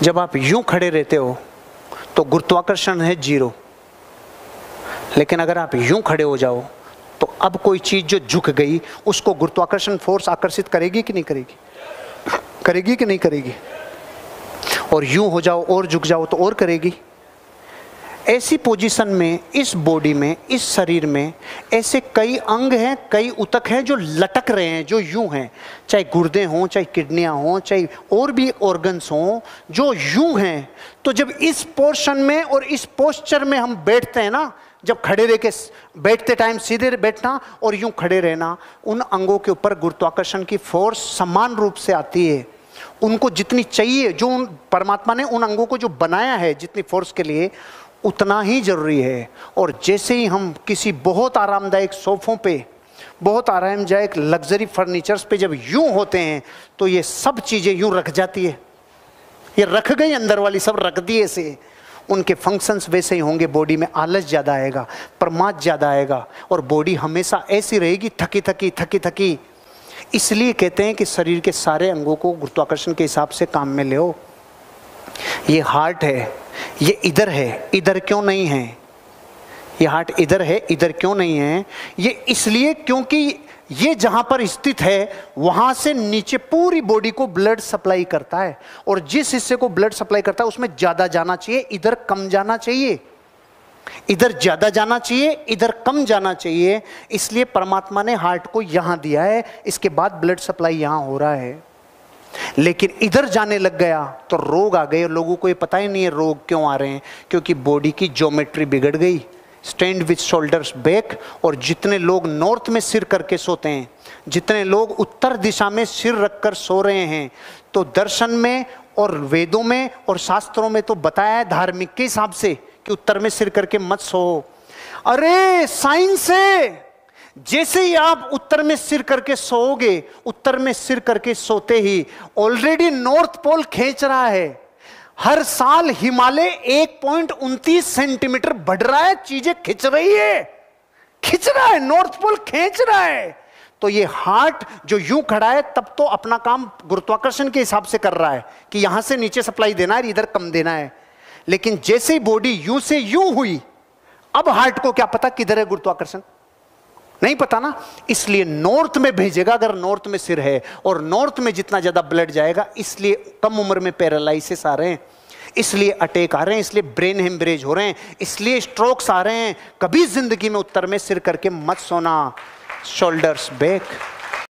जब आप यूं खड़े रहते हो तो गुरुत्वाकर्षण है 0, लेकिन अगर आप यूं खड़े हो जाओ तो अब कोई चीज जो झुक गई उसको गुरुत्वाकर्षण फोर्स आकर्षित करेगी कि नहीं करेगी? करेगी कि नहीं करेगी? और यूं हो जाओ और झुक जाओ तो और करेगी। ऐसी पोजीशन में, इस बॉडी में, इस शरीर में ऐसे कई अंग हैं, कई ऊतक हैं जो लटक रहे हैं, जो यूं हैं, चाहे गुर्दे हों, चाहे किडनियां हों, चाहे और भी ऑर्गन्स हों, जो यूं हैं। तो जब इस पोर्शन में और इस पोस्चर में हम बैठते हैं ना, जब खड़े रह के बैठते टाइम सीधे बैठना और यूं खड़े रहना, उन अंगों के ऊपर गुरुत्वाकर्षण की फोर्स समान रूप से आती है। उनको जितनी चाहिए, जो उन परमात्मा ने उन अंगों को जो बनाया है जितनी फोर्स के लिए, उतना ही जरूरी है। और जैसे ही हम किसी बहुत आरामदायक सोफों पे, बहुत आरामदायक लग्जरी फर्नीचर्स पे जब यूं होते हैं तो ये सब चीजें यूं रख जाती है, ये रख गई अंदर वाली सब रख दी ऐसे। उनके फंक्शंस वैसे ही होंगे। बॉडी में आलस ज़्यादा आएगा, प्रमाद ज़्यादा आएगा और बॉडी हमेशा ऐसी रहेगी, थकी थकी थकी थकी। इसलिए कहते हैं कि शरीर के सारे अंगों को गुरुत्वाकर्षण के हिसाब से काम में ले। ये हार्ट है, ये इधर है, इधर क्यों नहीं है? ये हार्ट इधर है, इधर क्यों नहीं है? ये इसलिए क्योंकि ये जहां पर स्थित है वहां से नीचे पूरी बॉडी को ब्लड सप्लाई करता है, और जिस हिस्से को ब्लड सप्लाई करता है उसमें ज्यादा जाना चाहिए, इधर कम जाना चाहिए। इधर ज्यादा जाना चाहिए, इधर कम जाना चाहिए। इसलिए परमात्मा ने हार्ट को यहां दिया है, इसके बाद ब्लड सप्लाई यहां हो रहा है। लेकिन इधर जाने लग गया तो रोग आ गए, और लोगों को ये पता ही नहीं है रोग क्यों आ रहे हैं, क्योंकि बॉडी की ज्योमेट्री बिगड़ गई। Stand with shoulders back. और जितने लोग नॉर्थ में सिर करके सोते हैं, जितने लोग उत्तर दिशा में सिर रखकर सो रहे हैं, तो दर्शन में और वेदों में और शास्त्रों में तो बताया है धार्मिक के हिसाब से कि उत्तर में सिर करके मत सो। अरे साइंस है, जैसे ही आप उत्तर में सिर करके सोओगे, उत्तर में सिर करके सोते ही ऑलरेडी नॉर्थ पोल खींच रहा है। हर साल हिमालय 1.29 सेंटीमीटर बढ़ रहा है, चीजें खिंच रही है, खिंच रहा है, नॉर्थ पोल खींच रहा है। तो ये हार्ट जो यूं खड़ा है तब तो अपना काम गुरुत्वाकर्षण के हिसाब से कर रहा है कि यहां से नीचे सप्लाई देना है, इधर कम देना है। लेकिन जैसे ही बॉडी यूं से यूं हुई, अब हार्ट को क्या पता किधर है गुरुत्वाकर्षण? नहीं पता ना। इसलिए नॉर्थ में भेजेगा, अगर नॉर्थ में सिर है, और नॉर्थ में जितना ज्यादा ब्लड जाएगा, इसलिए कम उम्र में पैरालाइसिस आ रहे हैं, इसलिए अटैक आ रहे हैं, इसलिए ब्रेन हेमरेज हो रहे हैं, इसलिए स्ट्रोक्स आ रहे हैं। कभी जिंदगी में उत्तर में सिर करके मत सोना, शोल्डर्स बैक।